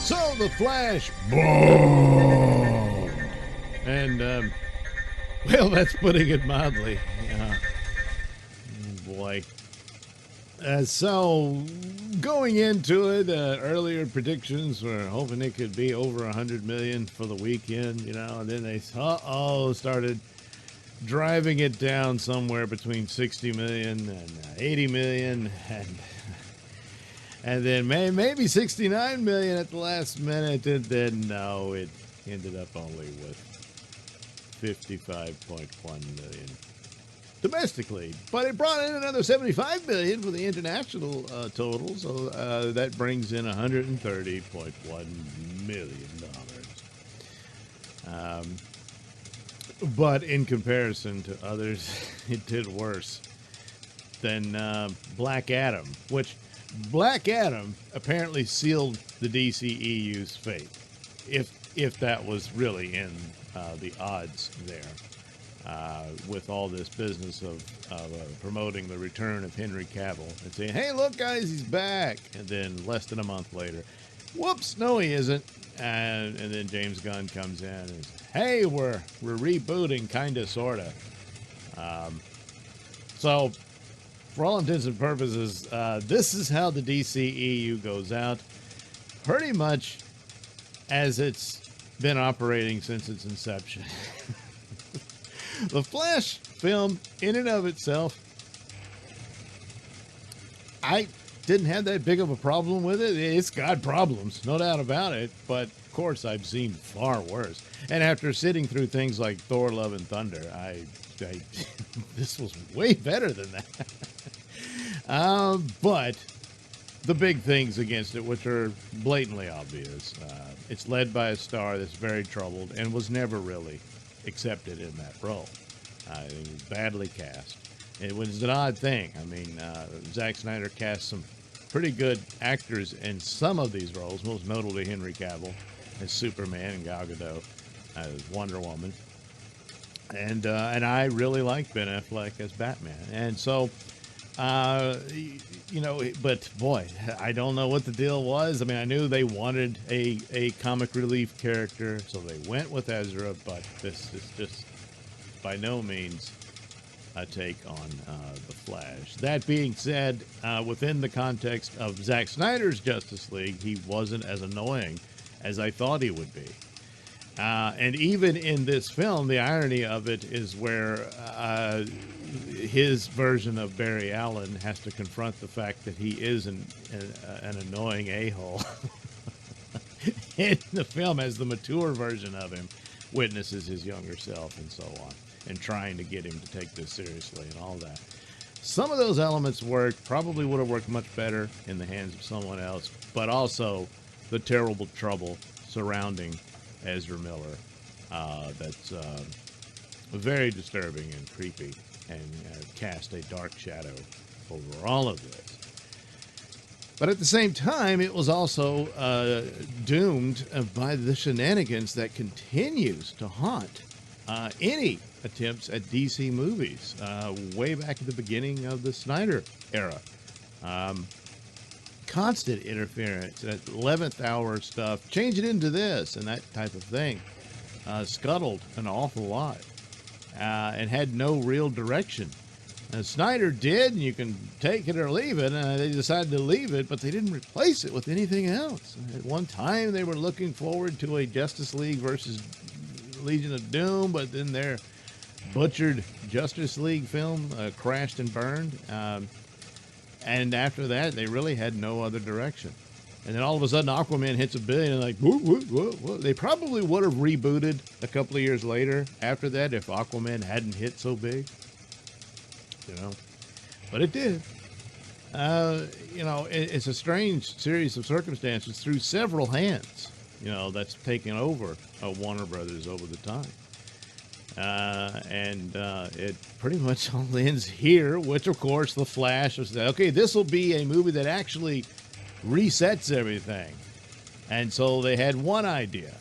So the Flash, boom, and well, that's putting it mildly. Oh boy. So going into it, earlier predictions were hoping it could be over 100 million for the weekend, and then they started driving it down somewhere between 60 million and 80 million, and then maybe 69 million at the last minute, and then no, it ended up only with 55.1 million domestically, but it brought in another 75 million for the international total, so that brings in 130.1 million dollars. But in comparison to others, it did worse than Black Adam, which Black Adam apparently sealed the DCEU's fate, if that was really in the odds there. With all this business of promoting the return of Henry Cavill and saying, hey, look, guys, he's back. And then less than a month later, whoops, no, he isn't. And then James Gunn comes in and says, hey, we're rebooting, kind of, sort of. So for all intents and purposes, this is how the DCEU goes out, pretty much as it's been operating since its inception. The Flash film, in and of itself, I didn't have that big of a problem with it. It's got problems, no doubt about it. But, of course, I've seen far worse. And after sitting through things like Thor, Love, and Thunder, this was way better than that. But the big things against it, which are blatantly obvious, it's led by a star that's very troubled and was never really accepted in that role. It was badly cast. It was an odd thing. I mean, Zack Snyder cast some pretty good actors in some of these roles, most notably Henry Cavill as Superman and Gal Gadot as Wonder Woman. And I really like Ben Affleck as Batman. And so, but boy, I don't know what the deal was. I mean, I knew they wanted a comic relief character, so they went with Ezra, but this is just by no means a take on the Flash. That being said, within the context of Zack Snyder's Justice League, he wasn't as annoying as I thought he would be. And even in this film, the irony of it is where his version of Barry Allen has to confront the fact that he is an annoying a-hole in the film, as the mature version of him witnesses his younger self and so on, and trying to get him to take this seriously and all that. Some of those elements worked, probably would have worked much better in the hands of someone else, but also the terrible trouble surrounding Ezra Miller, that's very disturbing and creepy, and cast a dark shadow over all of this. But at the same time, it was also doomed by the shenanigans that continues to haunt any attempts at DC movies way back at the beginning of the Snyder era. Constant interference, that 11th hour stuff, change it into this and that type of thing, scuttled an awful lot and had no real direction. Snyder did, and you can take it or leave it, and they decided to leave it, but they didn't replace it with anything else. At one time, they were looking forward to a Justice League versus Legion of Doom, but then their butchered Justice League film crashed and burned. And after that, they really had no other direction. And then all of a sudden, Aquaman hits $1 billion, and like, whoa. They probably would have rebooted a couple of years later after that if Aquaman hadn't hit so big. But it did. It's a strange series of circumstances through several hands, that's taken over Warner Brothers over the time. And it pretty much all ends here, which, of course, The Flash was, okay, this will be a movie that actually resets everything. And so they had one idea.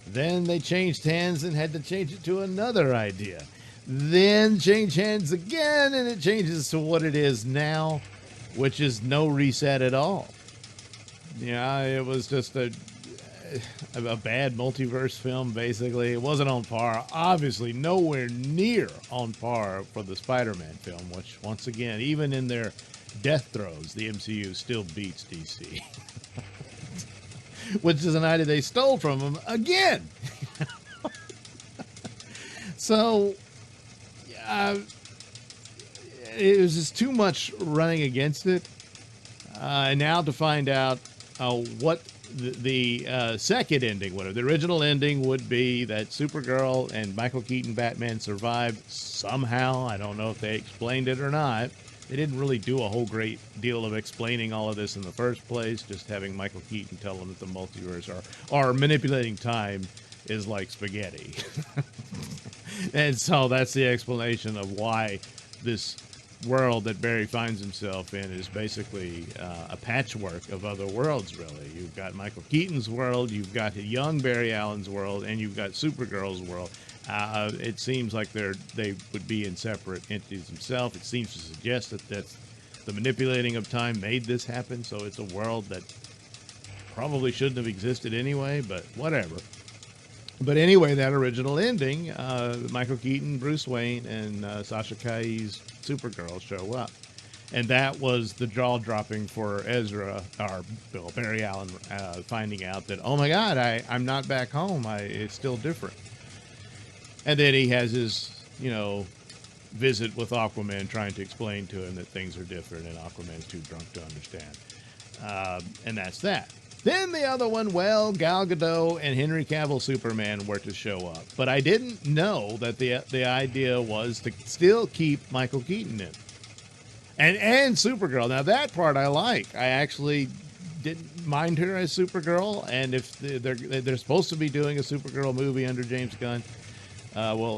Then they changed hands and had to change it to another idea. Then change hands again, and it changes to what it is now, which is no reset at all. It was just a bad multiverse film, basically. It wasn't on par. Obviously, nowhere near on par for the Spider-Man film, which, once again, even in their death throes, the MCU still beats DC. Which is an idea they stole from them again. So, it was just too much running against it. And now to find out what the second ending would have. The original ending would be that Supergirl and Michael Keaton Batman survived somehow. I don't know if they explained it or not. They didn't really do a whole great deal of explaining all of this in the first place, just having Michael Keaton tell them that the multiverse or manipulating time is like spaghetti. And so that's the explanation of why this world that Barry finds himself in is basically a patchwork of other worlds, really. You've got Michael Keaton's world, you've got young Barry Allen's world, and you've got Supergirl's world. It seems like they would be in separate entities themselves. It seems to suggest that that's the manipulating of time made this happen, so it's a world that probably shouldn't have existed anyway, but whatever. But anyway, that original ending, Michael Keaton, Bruce Wayne, and Sasha Calle's Supergirl show up. And that was the jaw-dropping for Ezra, or Barry Allen, finding out that, oh my God, I'm not back home. It's still different. And then he has his, visit with Aquaman, trying to explain to him that things are different, and Aquaman's too drunk to understand. And that's that. Then the other one, well, Gal Gadot and Henry Cavill Superman were to show up. But I didn't know that the idea was to still keep Michael Keaton in. And Supergirl. Now, that part I like. I actually didn't mind her as Supergirl. And if they're supposed to be doing a Supergirl movie under James Gunn,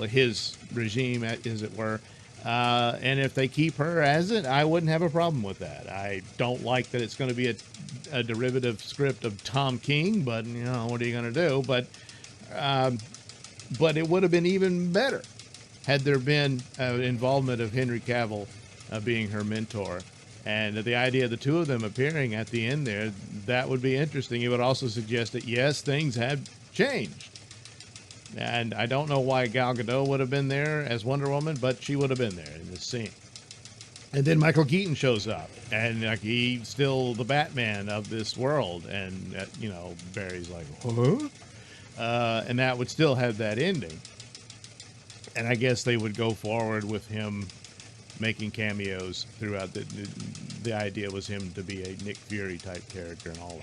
his regime, as it were, and if they keep her as it, I wouldn't have a problem with that. I don't like that it's going to be a derivative script of Tom King, but what are you going to do? But it would have been even better had there been involvement of Henry Cavill being her mentor, and the idea of the two of them appearing at the end there, that would be interesting. It would also suggest that yes, things have changed. And I don't know why Gal Gadot would have been there as Wonder Woman, but she would have been there in this scene. And then Michael Keaton shows up, and he's still the Batman of this world. And, Barry's like, huh? And that would still have that ending. And I guess they would go forward with him making cameos throughout. The idea was him to be a Nick Fury type character and all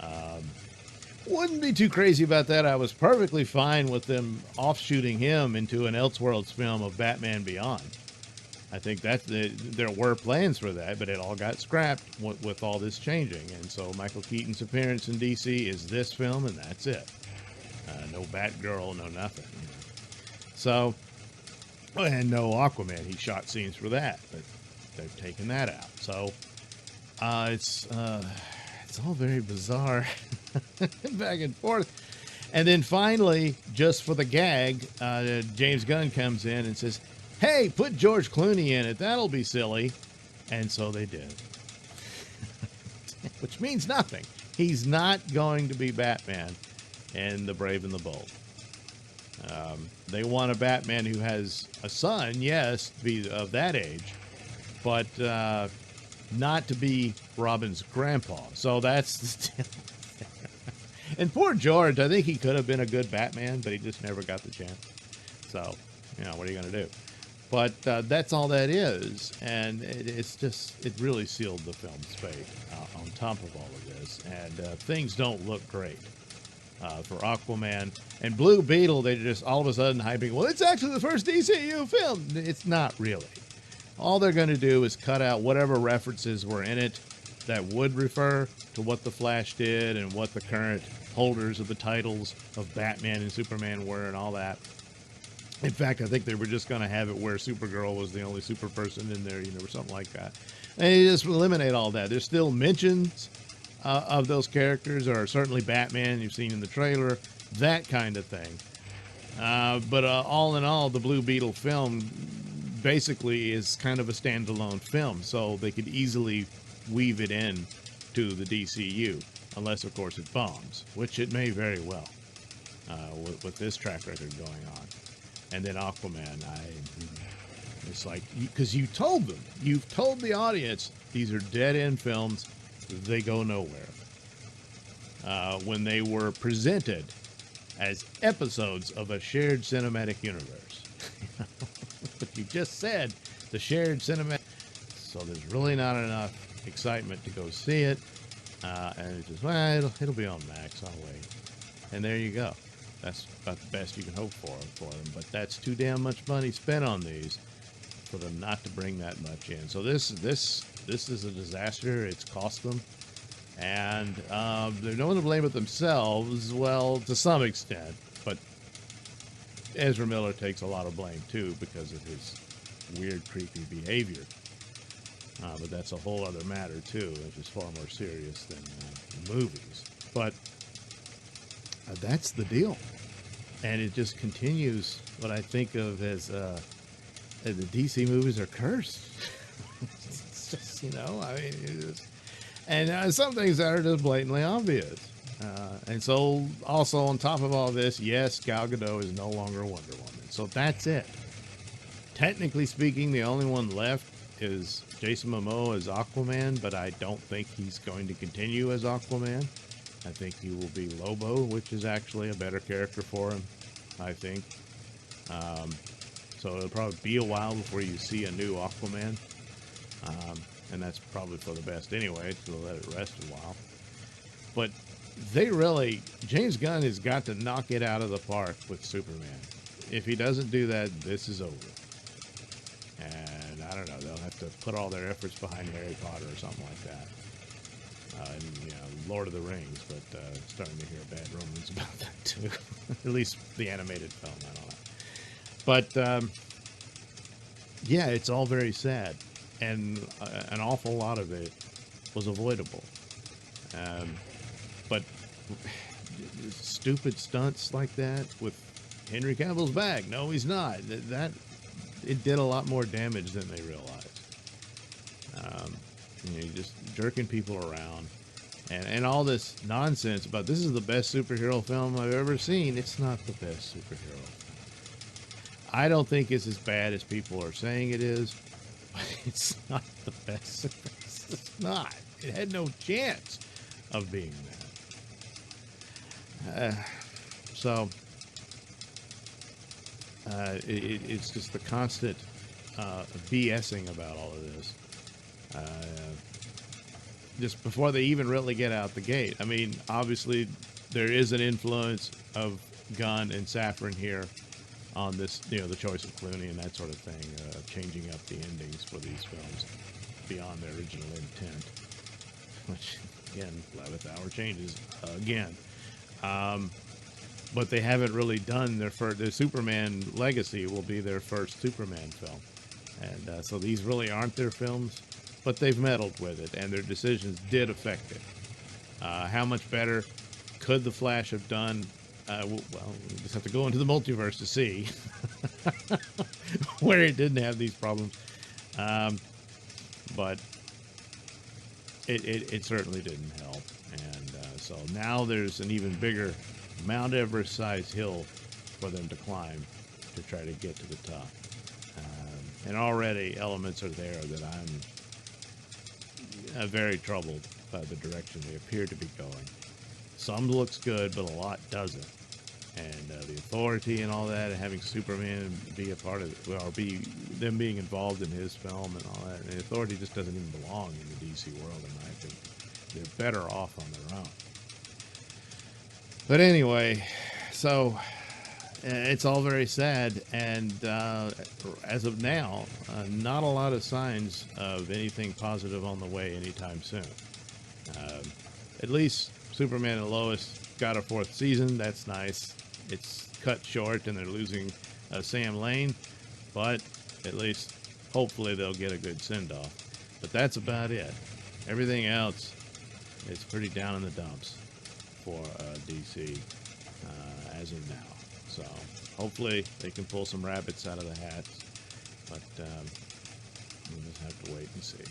that. Wouldn't be too crazy about that. I was perfectly fine with them offshooting him into an Elseworlds film of Batman Beyond. I think there were plans for that, but it all got scrapped with all this changing. And so Michael Keaton's appearance in DC is this film, and that's it. No Batgirl, no nothing. So, and no Aquaman. He shot scenes for that, but they've taken that out. So it's all very bizarre. Back and forth. And then finally, just for the gag, James Gunn comes in and says, hey, put George Clooney in it. That'll be silly. And so they did. Which means nothing. He's not going to be Batman in The Brave and the Bold. They want a Batman who has a son, yes, be of that age, but not to be Robin's grandpa. So that's the And poor George, I think he could have been a good Batman, but he just never got the chance. So, what are you going to do? But that's all that is. And it really sealed the film's fate on top of all of this. And things don't look great for Aquaman. And Blue Beetle, they just all of a sudden hyping, well, it's actually the first DCEU film. It's not really. All they're going to do is cut out whatever references were in it that would refer to what the Flash did and what the current holders of the titles of Batman and Superman were and all that. In fact, I think they were just going to have it where Supergirl was the only super person in there, or something like that. And you just eliminate all that. There's still mentions of those characters, or certainly Batman you've seen in the trailer, that kind of thing. But all in all, the Blue Beetle film basically is kind of a standalone film, so they could easily weave it in to the DCU. unless, of course, it bombs, which it may very well with this track record going on. And then Aquaman, it's like, because you told them, you've told the audience, these are dead-end films, they go nowhere. When they were presented as episodes of a shared cinematic universe. But you just said the shared cinematic, so there's really not enough excitement to go see it. And it's just, well, it'll be on Max, I'll wait. And there you go. That's about the best you can hope for them. But that's too damn much money spent on these for them not to bring that much in. So this is a disaster. It's cost them. And they're no one to blame but themselves, well, to some extent. But Ezra Miller takes a lot of blame, too, because of his weird, creepy behavior. But that's a whole other matter, too, which is far more serious than movies. But that's the deal. And it just continues what I think of as the DC movies are cursed. It's just, you know, I mean, and some things that are just blatantly obvious. And so, also on top of all this, yes, Gal Gadot is no longer Wonder Woman. So that's it. Technically speaking, the only one left is Jason Momoa as Aquaman, but I don't think he's going to continue as Aquaman. I think he will be Lobo, which is actually a better character for him, I think. So it'll probably be a while before you see a new Aquaman. And that's probably for the best anyway, to let it rest a while. But James Gunn has got to knock it out of the park with Superman. If he doesn't do that, this is over. And I don't know, they'll have to put all their efforts behind Harry Potter or something like that. And, you know, Lord of the Rings, but starting to hear bad rumors about that too. At least the animated film, I don't know. But, yeah, it's all very sad. And an awful lot of it was avoidable. But stupid stunts like that with Henry Cavill's back. No, he's not. It did a lot more damage than they realized. You know, just jerking people around. And all this nonsense about this is the best superhero film I've ever seen. It's not the best superhero film. I don't think it's as bad as people are saying it is. It's not the best. It's not. It had no chance of being that. It's just the constant BSing about all of this. Just before they even really get out the gate. I mean, obviously, there is an influence of Gunn and Safran here on this, you know, the choice of Clooney and that sort of thing, changing up the endings for these films beyond their original intent, which, again, 11th hour changes again. But they haven't really done their Superman Legacy will be their first Superman film. And so these really aren't their films, but they've meddled with it, and their decisions did affect it. How much better could The Flash have done? Well, we just have to go into the multiverse to see where it didn't have these problems. But it certainly didn't help. And so now there's an even bigger Mount Everest-sized hill for them to climb to try to get to the top. And already elements are there that I'm very troubled by the direction they appear to be going. Some looks good, but a lot doesn't. And the Authority and all that, and having Superman be a part of it, or be them being involved in his film and all that. And the Authority just doesn't even belong in the DC world, in my opinion. They're better off on their own. But anyway, so it's all very sad, and as of now, not a lot of signs of anything positive on the way anytime soon. At least Superman and Lois got a 4th season. That's nice. It's cut short, and they're losing Sam Lane, but at least hopefully they'll get a good send-off. But that's about it. Everything else is pretty down in the dumps for DC as of now. So hopefully they can pull some rabbits out of the hats, but we'll just have to wait and see.